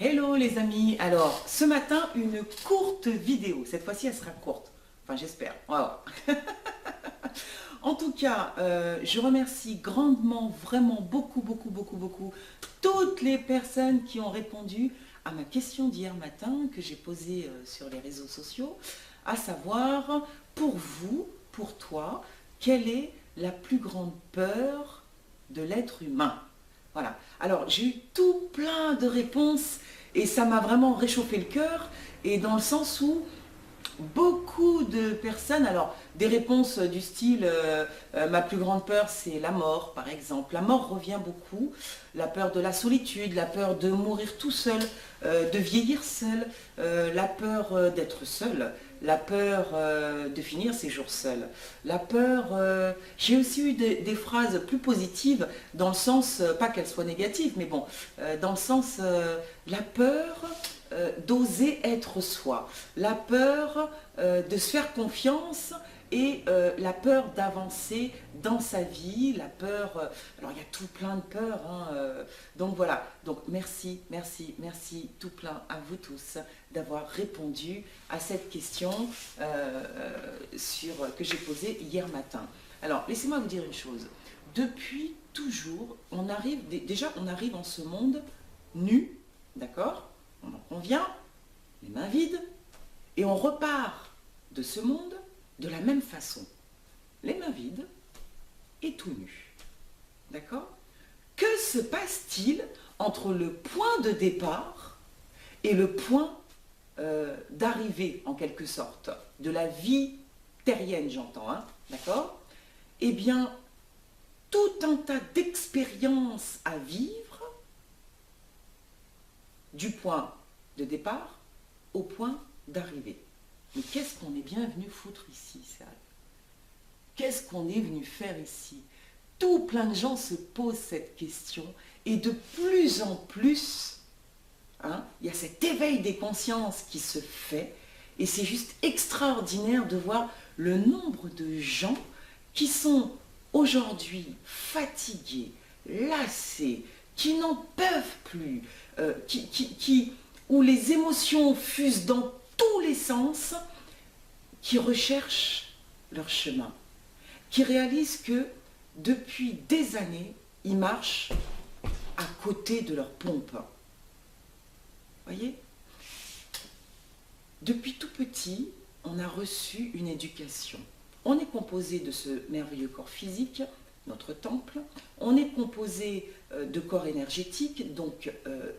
Hello les amis, alors ce matin une courte vidéo, cette fois-ci elle sera courte, enfin j'espère, wow. En tout cas, je remercie grandement, vraiment beaucoup toutes les personnes qui ont répondu à ma question d'hier matin que j'ai posée sur les réseaux sociaux, à savoir, pour vous, pour toi, quelle est la plus grande peur de l'être humain? Voilà. Alors, j'ai eu tout plein de réponses et ça m'a vraiment réchauffé le cœur, et dans le sens où beaucoup de personnes, alors des réponses du style ma plus grande peur c'est la mort par exemple. La mort revient beaucoup, la peur de la solitude, la peur de mourir tout seul, de vieillir seul, la peur d'être seul, la peur de finir ses jours seul, la peur... j'ai aussi eu des phrases plus positives, dans le sens, pas qu'elles soient négatives, mais bon, dans le sens, la peur d'oser être soi, la peur de se faire confiance et la peur d'avancer dans sa vie, la peur... alors il y a tout plein de peurs, hein, donc voilà. Donc merci tout plein à vous tous d'avoir répondu à cette question que j'ai posée hier matin. Alors laissez-moi vous dire une chose. Depuis toujours, on arrive en ce monde nu, d'accord? On en convient, les mains vides, et on repart de ce monde de la même façon, les mains vides et tout nu. D'accord? Que se passe-t-il entre le point de départ et le point d'arrivée, en quelque sorte, de la vie terrienne, j'entends, hein? D'accord? Eh bien, tout un tas d'expériences à vivre, du point de départ au point d'arrivée. Mais qu'est-ce qu'on est bien venu foutre ici, sérieux? Qu'est-ce qu'on est venu faire ici? Tout plein de gens se posent cette question, et de plus en plus, hein, il y a cet éveil des consciences qui se fait, et c'est juste extraordinaire de voir le nombre de gens qui sont aujourd'hui fatigués, lassés, qui n'en peuvent plus, où les émotions fusent dans tous les sens, qui recherchent leur chemin, qui réalisent que depuis des années, ils marchent à côté de leur pompe. Voyez? Depuis tout petit, on a reçu une éducation. On est composé de ce merveilleux corps physique, notre temple. On est composé de corps énergétiques, donc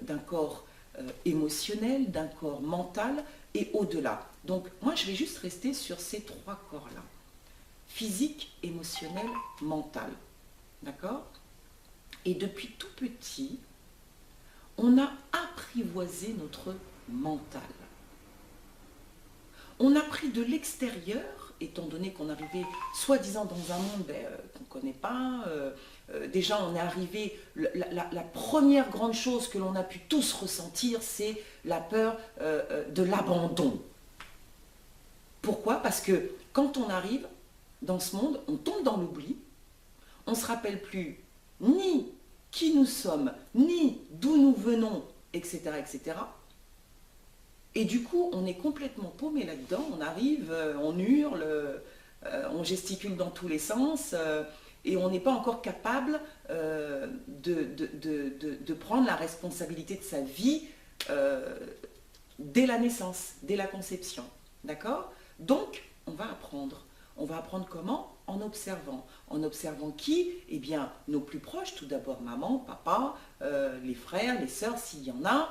d'un corps émotionnel, d'un corps mental et au-delà. Donc moi je vais juste rester sur ces trois corps-là. Physique, émotionnel, mental. D'accord? Et depuis tout petit, on a apprivoisé notre mental. On a pris de l'extérieur, étant donné qu'on arrivait soi-disant dans un monde qu'on ne connaît pas. Déjà on est arrivé, la première grande chose que l'on a pu tous ressentir, c'est la peur de l'abandon. Pourquoi? Parce que quand on arrive dans ce monde, on tombe dans l'oubli, on ne se rappelle plus ni qui nous sommes, ni d'où nous venons, etc., etc. Et du coup, on est complètement paumé là-dedans, on arrive, on hurle, on gesticule dans tous les sens, et on n'est pas encore capable de prendre la responsabilité de sa vie dès la naissance, dès la conception. D'accord? Donc, on va apprendre. On va apprendre comment? En observant. En observant qui? Eh bien, nos plus proches, tout d'abord maman, papa, les frères, les sœurs, s'il y en a,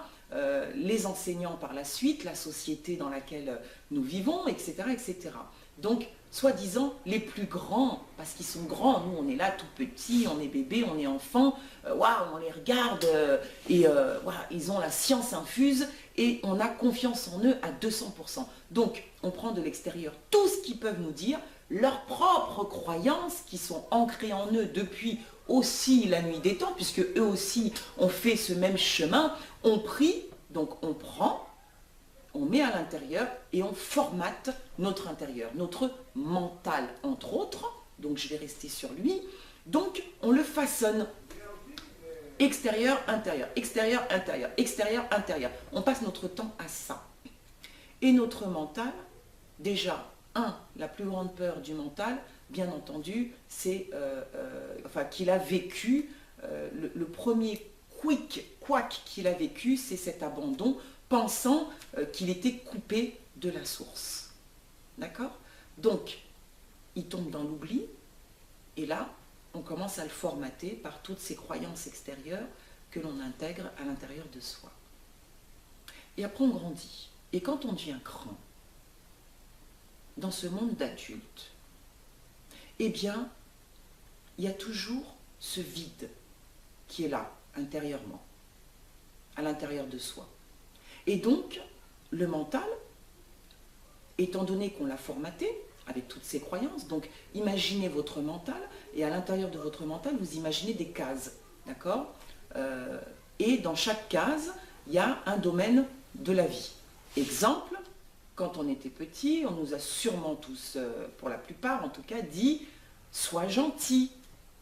les enseignants par la suite, la société dans laquelle nous vivons, etc., etc. Donc, soi-disant, les plus grands, parce qu'ils sont grands, nous on est là tout petits, on est bébé, on est enfant, waouh, on les regarde, et voilà, ils ont la science infuse, et on a confiance en eux à 200%. Donc, on prend de l'extérieur tout ce qu'ils peuvent nous dire, leurs propres croyances qui sont ancrées en eux depuis aussi la nuit des temps, puisque eux aussi ont fait ce même chemin, on prie, donc on prend, on met à l'intérieur et on formate notre intérieur, notre mental entre autres, donc je vais rester sur lui, donc on le façonne. extérieur, intérieur, extérieur, intérieur, extérieur, intérieur. On passe notre temps à ça. Et notre mental, déjà, la plus grande peur du mental, bien entendu, c'est qu'il a vécu, le premier couac qu'il a vécu, c'est cet abandon, pensant qu'il était coupé de la source. D'accord? Donc, il tombe dans l'oubli, et là, on commence à le formater par toutes ces croyances extérieures que l'on intègre à l'intérieur de soi. Et après, on grandit. Et quand on devient grand, dans ce monde d'adultes, eh bien, il y a toujours ce vide qui est là, intérieurement, à l'intérieur de soi. Et donc, le mental, étant donné qu'on l'a formaté, avec toutes ces croyances, donc imaginez votre mental, et à l'intérieur de votre mental, vous imaginez des cases, d'accord? Et dans chaque case, il y a un domaine de la vie. Exemple, quand on était petit, on nous a sûrement tous, pour la plupart en tout cas, dit « sois gentil ».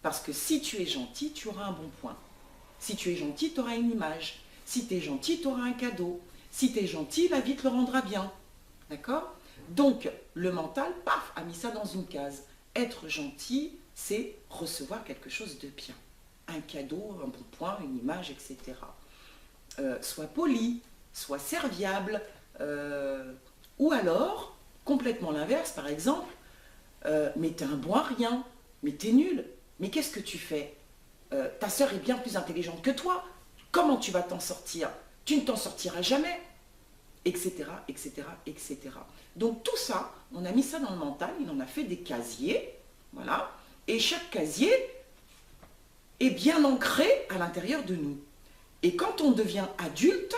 Parce que si tu es gentil, tu auras un bon point. Si tu es gentil, tu auras une image. Si tu es gentil, tu auras un cadeau. Si tu es gentil, la vie te le rendra bien. D'accord? Donc, le mental, paf, a mis ça dans une case. Être gentil, c'est recevoir quelque chose de bien. Un cadeau, un bon point, une image, etc. Sois poli, sois serviable, ou alors, complètement l'inverse, par exemple, mais t'es un bon à rien, mais t'es nul, mais qu'est-ce que tu fais? Ta sœur est bien plus intelligente que toi, comment tu vas t'en sortir? Tu ne t'en sortiras jamais, etc., etc., etc. Donc tout ça, on a mis ça dans le mental, il en a fait des casiers, voilà, et chaque casier est bien ancré à l'intérieur de nous. Et quand on devient adulte,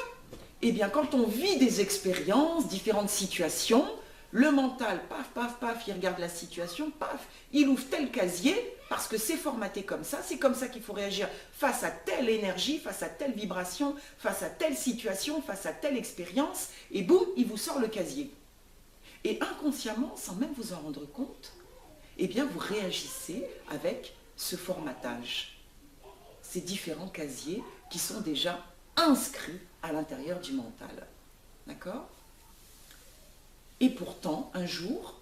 eh bien quand on vit des expériences, différentes situations, le mental, paf, paf, paf, il regarde la situation, paf, il ouvre tel casier, parce que c'est formaté comme ça, c'est comme ça qu'il faut réagir face à telle énergie, face à telle vibration, face à telle situation, face à telle expérience, et boum, il vous sort le casier. Et inconsciemment, sans même vous en rendre compte, eh bien vous réagissez avec ce formatage, ces différents casiers qui sont déjà inscrits à l'intérieur du mental. D'accord ? Et pourtant, un jour,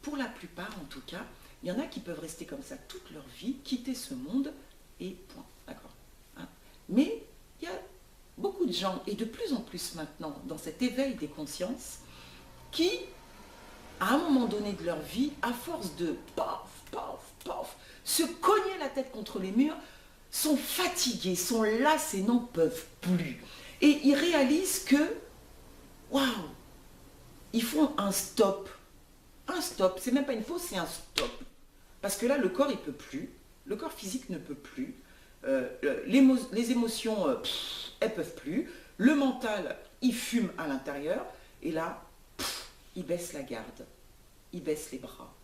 pour la plupart en tout cas, il y en a qui peuvent rester comme ça toute leur vie, quitter ce monde et point. D'accord ? Hein ? Mais il y a beaucoup de gens, et de plus en plus maintenant, dans cet éveil des consciences, qui, à un moment donné de leur vie, à force de paf, paf, paf, se cogner la tête contre les murs, sont fatigués, sont lassés, n'en peuvent plus. Et ils réalisent que, waouh, ils font un stop. Un stop, c'est même pas une pause, c'est un stop. Parce que là, le corps, il ne peut plus. Le corps physique ne peut plus. Les émotions, elles ne peuvent plus. Le mental, il fume à l'intérieur. Et là, il baisse la garde. Il baisse les bras.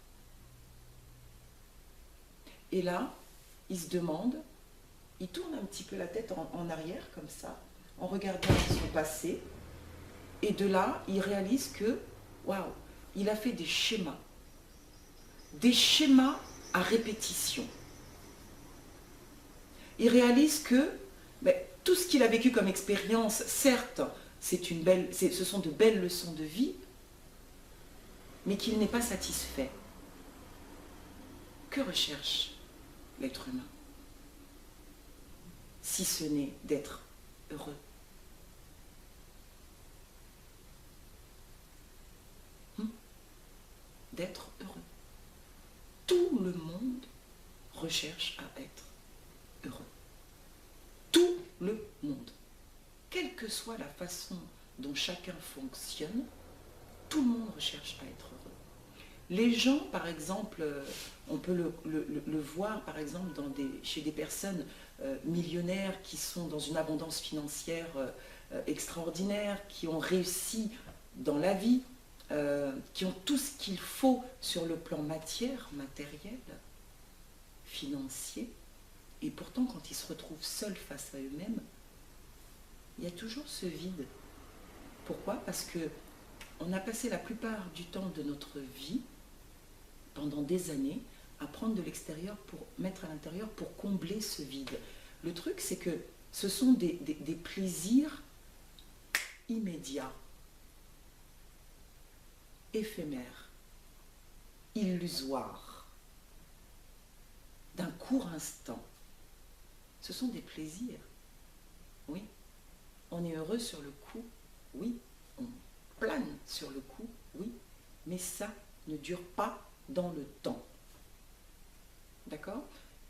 Et là, il se demande, il tourne un petit peu la tête en arrière, comme ça, en regardant son passé. Et de là, il réalise que, waouh, il a fait des schémas à répétition. Il réalise que tout ce qu'il a vécu comme expérience, certes, ce sont de belles leçons de vie, mais qu'il n'est pas satisfait. Que recherche l'être humain, si ce n'est d'être heureux? D'être heureux. Tout le monde recherche à être heureux. Tout le monde. Quelle que soit la façon dont chacun fonctionne, tout le monde recherche à être heureux. Les gens, par exemple, on peut le voir par exemple chez des personnes millionnaires qui sont dans une abondance financière extraordinaire, qui ont réussi dans la vie, qui ont tout ce qu'il faut sur le plan matériel, financier, et pourtant quand ils se retrouvent seuls face à eux-mêmes, il y a toujours ce vide. Pourquoi? Parce que on a passé la plupart du temps de notre vie, pendant des années, à prendre de l'extérieur pour mettre à l'intérieur pour combler ce vide. Le truc, c'est que ce sont des plaisirs immédiats, éphémères, illusoires, d'un court instant. Ce sont des plaisirs, oui. On est heureux sur le coup, oui. On plane sur le coup, oui. Mais ça ne dure pas dans le temps. D'accord?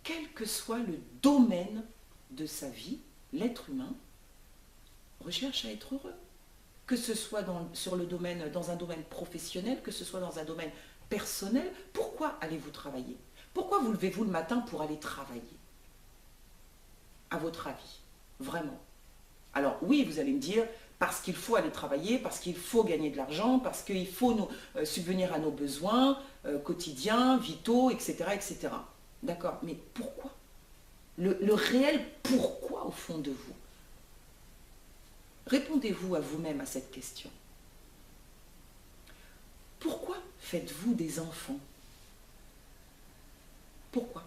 Quel que soit le domaine de sa vie, l'être humain recherche à être heureux. Que ce soit dans un domaine professionnel, que ce soit dans un domaine personnel. Pourquoi allez-vous travailler? Pourquoi vous levez-vous le matin pour aller travailler? À votre avis, vraiment? Alors oui, vous allez me dire, parce qu'il faut aller travailler, parce qu'il faut gagner de l'argent, parce qu'il faut subvenir à nos besoins quotidiens, vitaux, etc. etc. D'accord, mais pourquoi? Le réel pourquoi au fond de vous? Répondez-vous à vous-même à cette question. Pourquoi faites-vous des enfants? Pourquoi?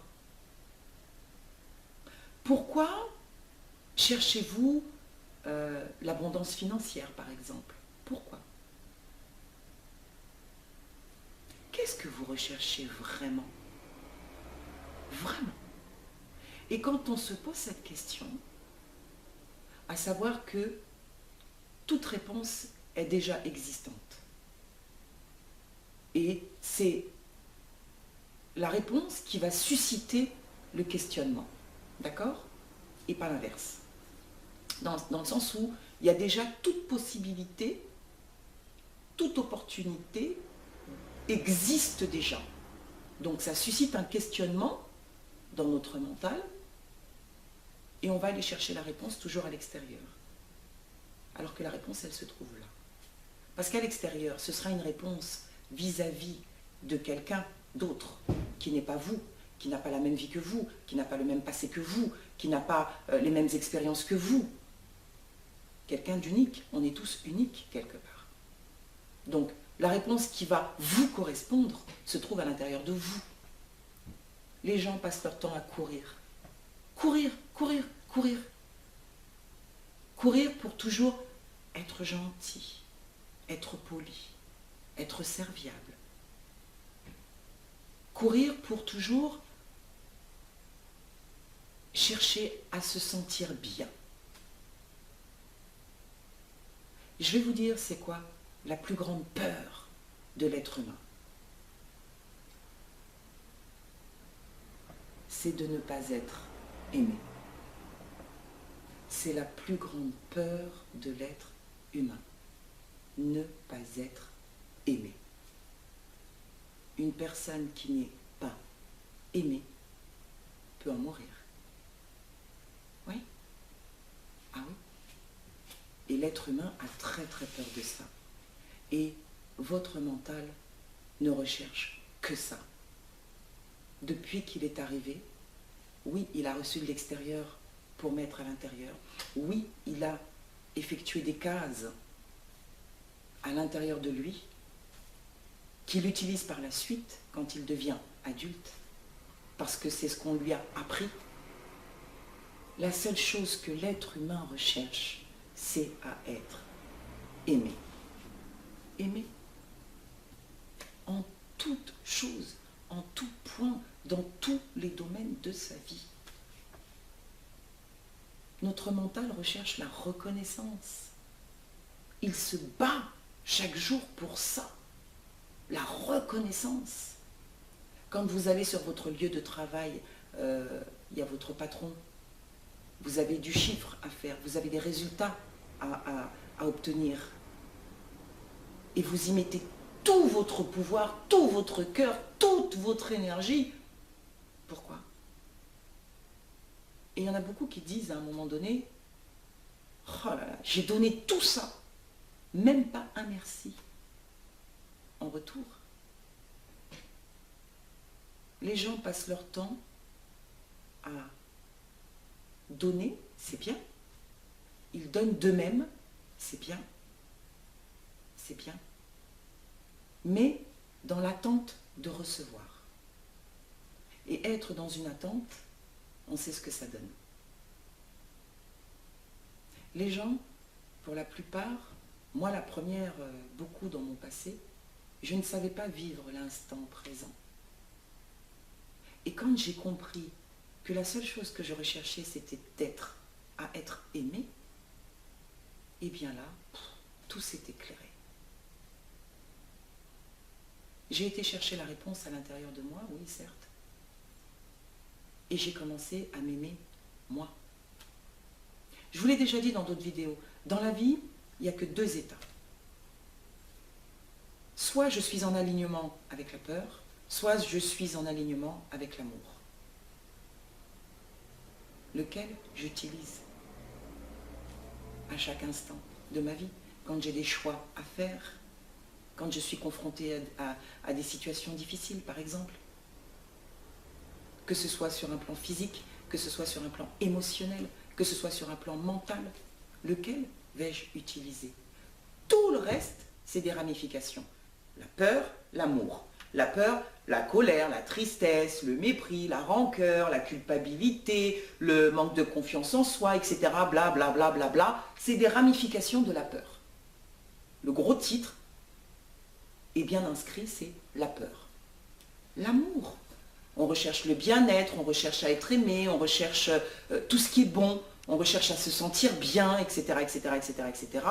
Pourquoi cherchez-vous l'abondance financière, par exemple? Pourquoi? Qu'est-ce que vous recherchez vraiment? Vraiment. Et quand on se pose cette question, à savoir que toute réponse est déjà existante. Et c'est la réponse qui va susciter le questionnement. D'accord? Et pas l'inverse. Dans le sens où il y a déjà toute possibilité, toute opportunité existe déjà. Donc ça suscite un questionnement dans notre mental et on va aller chercher la réponse toujours à l'extérieur. Alors que la réponse, elle se trouve là. Parce qu'à l'extérieur, ce sera une réponse vis-à-vis de quelqu'un d'autre qui n'est pas vous, qui n'a pas la même vie que vous, qui n'a pas le même passé que vous, qui n'a pas les mêmes expériences que vous. Quelqu'un d'unique. On est tous uniques quelque part. Donc, la réponse qui va vous correspondre se trouve à l'intérieur de vous. Les gens passent leur temps à courir. Courir, courir, courir. Courir pour toujours être gentil, être poli, être serviable. Courir pour toujours chercher à se sentir bien. Je vais vous dire, c'est quoi la plus grande peur de l'être humain? C'est de ne pas être aimé. C'est la plus grande peur de l'être humain. Ne pas être aimé. Une personne qui n'est pas aimée peut en mourir. Oui? Ah oui? Et l'être humain a très très peur de ça. Et votre mental ne recherche que ça. Depuis qu'il est arrivé, oui, il a reçu de l'extérieur pour mettre à l'intérieur. Oui, il a effectué des cases à l'intérieur de lui qu'il utilise par la suite quand il devient adulte, parce que c'est ce qu'on lui a appris. La seule chose que l'être humain recherche, c'est à être aimé. Aimé. En toute chose, en tout point, dans tous les domaines de sa vie. Notre mental recherche la reconnaissance. Il se bat chaque jour pour ça. La reconnaissance. Quand vous allez sur votre lieu de travail, il y a votre patron. Vous avez du chiffre à faire, vous avez des résultats à obtenir. Et vous y mettez tout votre pouvoir, tout votre cœur, toute votre énergie. Pourquoi? Et il y en a beaucoup qui disent à un moment donné, oh là là, j'ai donné tout ça, même pas un merci en retour. Les gens passent leur temps à donner, c'est bien. Ils donnent d'eux-mêmes, c'est bien. C'est bien. Mais dans l'attente de recevoir. Et être dans une attente, on sait ce que ça donne. Les gens, pour la plupart, moi la première, beaucoup dans mon passé, je ne savais pas vivre l'instant présent. Et quand j'ai compris que la seule chose que je recherchais, c'était d'être, à être aimé, et bien là, tout s'est éclairé. J'ai été chercher la réponse à l'intérieur de moi, oui certes, et j'ai commencé à m'aimer moi. Je vous l'ai déjà dit dans d'autres vidéos, dans la vie, il n'y a que deux états. Soit je suis en alignement avec la peur, soit je suis en alignement avec l'amour. Lequel j'utilise à chaque instant de ma vie, quand j'ai des choix à faire, quand je suis confrontée à des situations difficiles, par exemple. Que ce soit sur un plan physique, que ce soit sur un plan émotionnel, que ce soit sur un plan mental, lequel vais-je utiliser? Tout le reste, c'est des ramifications. La peur, l'amour. La peur, la colère, la tristesse, le mépris, la rancœur, la culpabilité, le manque de confiance en soi, etc. Bla bla bla bla bla. C'est des ramifications de la peur. Le gros titre est bien inscrit, c'est la peur. L'amour. On recherche le bien-être, on recherche à être aimé, on recherche tout ce qui est bon, on recherche à se sentir bien, etc., etc., etc., etc.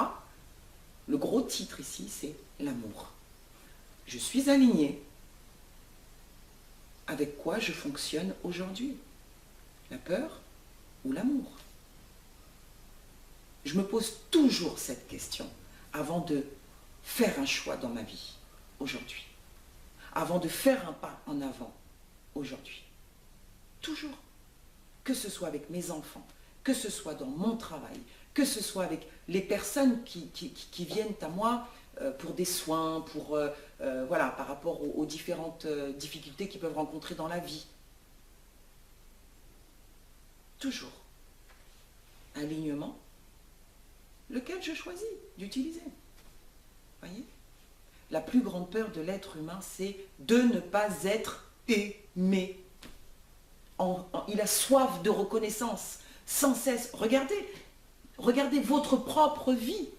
Le gros titre ici, c'est l'amour. Je suis alignée avec quoi je fonctionne aujourd'hui. La peur ou l'amour? Je me pose toujours cette question avant de faire un choix dans ma vie aujourd'hui, avant de faire un pas en avant aujourd'hui. Toujours. Que ce soit avec mes enfants, que ce soit dans mon travail, que ce soit avec les personnes qui viennent à moi pour des soins, pour, voilà, par rapport aux différentes difficultés qu'ils peuvent rencontrer dans la vie. Toujours. Alignement, lequel je choisis d'utiliser. Voyez? La plus grande peur de l'être humain, c'est de ne pas être aimé. Il a soif de reconnaissance, sans cesse. Regardez votre propre vie.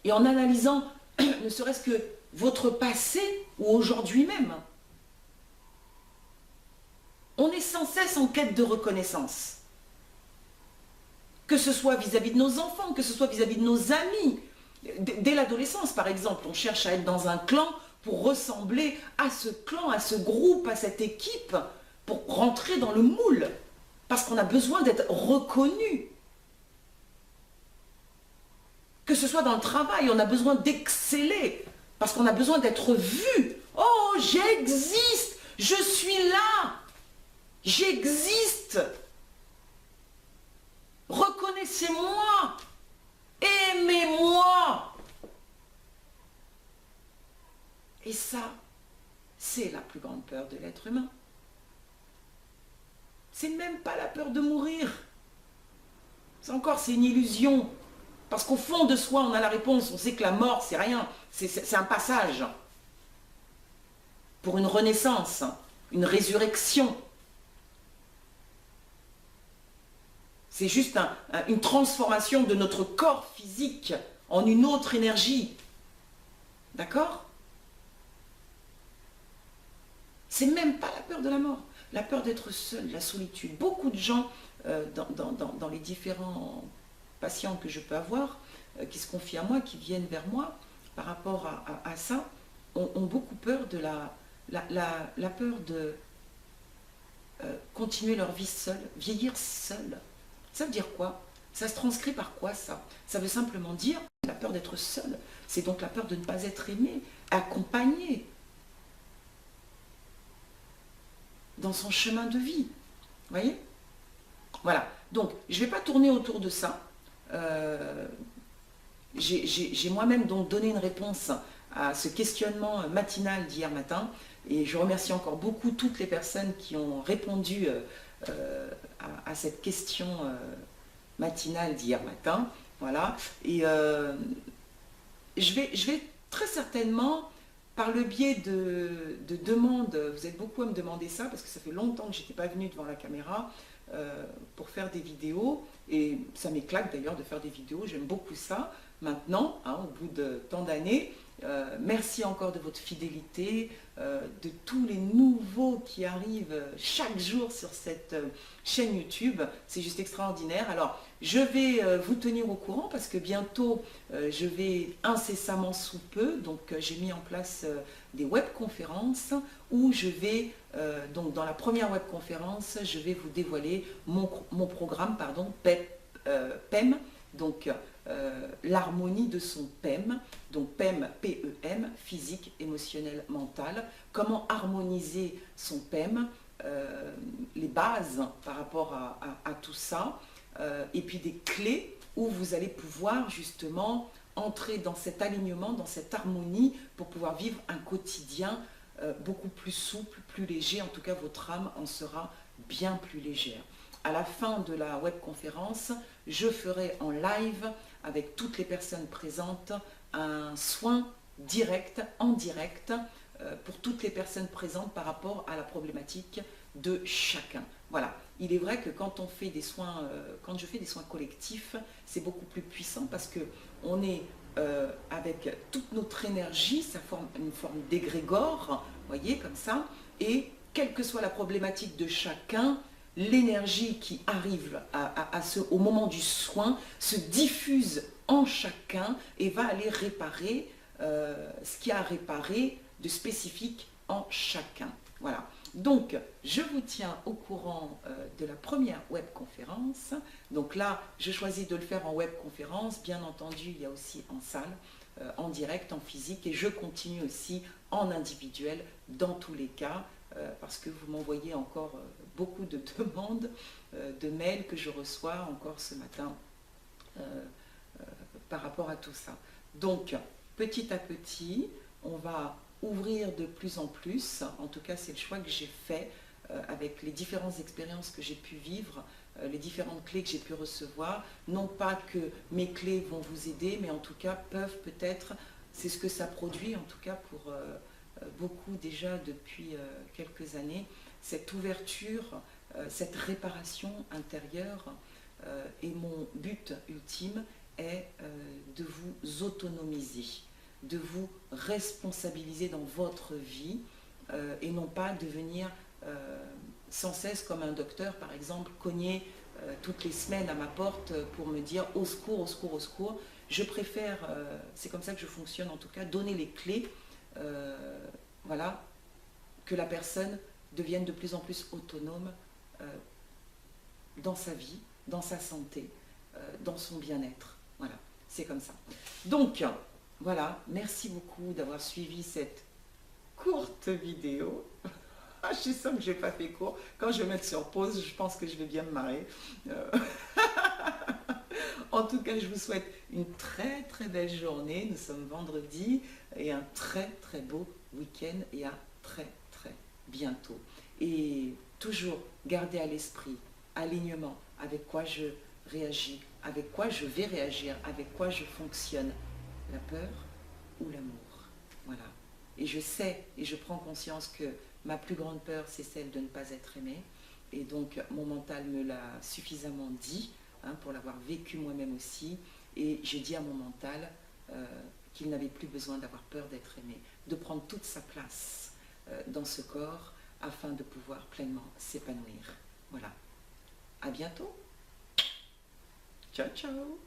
Et en analysant, ne serait-ce que votre passé ou aujourd'hui même, on est sans cesse en quête de reconnaissance. Que ce soit vis-à-vis de nos enfants, que ce soit vis-à-vis de nos amis. Dès l'adolescence, par exemple, on cherche à être dans un clan pour ressembler à ce clan, à ce groupe, à cette équipe, pour rentrer dans le moule. Parce qu'on a besoin d'être reconnu. Que ce soit dans le travail, on a besoin d'exceller. Parce qu'on a besoin d'être vu. Oh, j'existe, je suis là, j'existe. Reconnaissez-moi, aimez-moi. Et ça, c'est la plus grande peur de l'être humain. C'est même pas la peur de mourir. C'est une illusion. Parce qu'au fond de soi, on a la réponse. On sait que la mort, c'est rien. C'est un passage. Pour une renaissance, une résurrection. C'est juste une transformation de notre corps physique en une autre énergie. D'accord? C'est même pas la peur de la mort. La peur d'être seul, la solitude. Beaucoup de gens, dans les différents patients que je peux avoir, qui se confient à moi, qui viennent vers moi, par rapport à ça, ont beaucoup peur de la peur de continuer leur vie seule, vieillir seule. Ça veut dire quoi? Ça se transcrit par quoi ça? Ça veut simplement dire la peur d'être seule. C'est donc la peur de ne pas être aimé, accompagné dans son chemin de vie. Vous voyez? Voilà. Donc, je ne vais pas tourner autour de ça. J'ai moi-même donc donné une réponse à ce questionnement matinal d'hier matin. Et je remercie encore beaucoup toutes les personnes qui ont répondu à cette question matinale d'hier matin. Voilà. Et je vais très certainement, par le biais de demandes, vous êtes beaucoup à me demander ça, parce que ça fait longtemps que je n'étais pas venue devant la caméra, pour faire des vidéos. Et ça m'éclate d'ailleurs de faire des vidéos, j'aime beaucoup ça. Maintenant, hein, au bout de tant d'années, merci encore de votre fidélité, de tous les nouveaux qui arrivent chaque jour sur cette chaîne YouTube. C'est juste extraordinaire. Alors, je vais vous tenir au courant parce que bientôt, je vais incessamment sous peu, donc j'ai mis en place des webconférences où je vais, donc dans la première webconférence, je vais vous dévoiler mon programme, pardon, PEM, donc l'harmonie de son PEM, donc PEM, P-E-M, physique, émotionnel, mental, comment harmoniser son PEM, les bases par rapport à tout ça, et puis des clés où vous allez pouvoir justement entrer dans cet alignement, dans cette harmonie pour pouvoir vivre un quotidien beaucoup plus souple, plus léger. En tout cas, votre âme en sera bien plus légère. À la fin de la webconférence, je ferai en live avec toutes les personnes présentes un soin direct, en direct, pour toutes les personnes présentes par rapport à la problématique de chacun. Voilà. Il est vrai que quand on fait des soins, quand je fais des soins collectifs, c'est beaucoup plus puissant parce que on est avec toute notre énergie, ça forme une forme d'égrégore, voyez, comme ça, et quelle que soit la problématique de chacun, l'énergie qui arrive au moment du soin se diffuse en chacun et va aller réparer ce qu'il y a à réparer de spécifique en chacun. Voilà. Donc, je vous tiens au courant de la première webconférence. Donc là, je choisis de le faire en webconférence. Bien entendu, il y a aussi en salle, en direct, en physique. Et je continue aussi en individuel dans tous les cas, parce que vous m'envoyez encore beaucoup de demandes, de mails que je reçois encore ce matin par rapport à tout ça. Donc, petit à petit, on va ouvrir de plus en plus, en tout cas c'est le choix que j'ai fait avec les différentes expériences que j'ai pu vivre, les différentes clés que j'ai pu recevoir, non pas que mes clés vont vous aider, mais en tout cas peuvent peut-être, c'est ce que ça produit en tout cas pour beaucoup déjà depuis quelques années, cette ouverture, cette réparation intérieure, et mon but ultime est de vous autonomiser, de vous responsabiliser dans votre vie et non pas devenir sans cesse comme un docteur, par exemple, cogner toutes les semaines à ma porte pour me dire au secours, au secours, au secours. Je préfère, c'est comme ça que je fonctionne en tout cas, donner les clés, voilà, que la personne devienne de plus en plus autonome dans sa vie, dans sa santé, dans son bien-être. Voilà, c'est comme ça. Donc, voilà, merci beaucoup d'avoir suivi cette courte vidéo. Je sens que je n'ai pas fait court. Quand je vais mettre sur pause, je pense que je vais bien me marrer. En tout cas, je vous souhaite une très très belle journée. Nous sommes vendredi et un très très beau week-end et à très très bientôt. Et toujours garder à l'esprit alignement, avec quoi je réagis, avec quoi je vais réagir, avec quoi je fonctionne. La peur ou l'amour. Voilà. Et je sais et je prends conscience que ma plus grande peur, c'est celle de ne pas être aimée. Et donc, mon mental me l'a suffisamment dit, hein, pour l'avoir vécu moi-même aussi. Et j'ai dit à mon mental qu'il n'avait plus besoin d'avoir peur d'être aimé, de prendre toute sa place dans ce corps afin de pouvoir pleinement s'épanouir. Voilà. À bientôt. Ciao, ciao.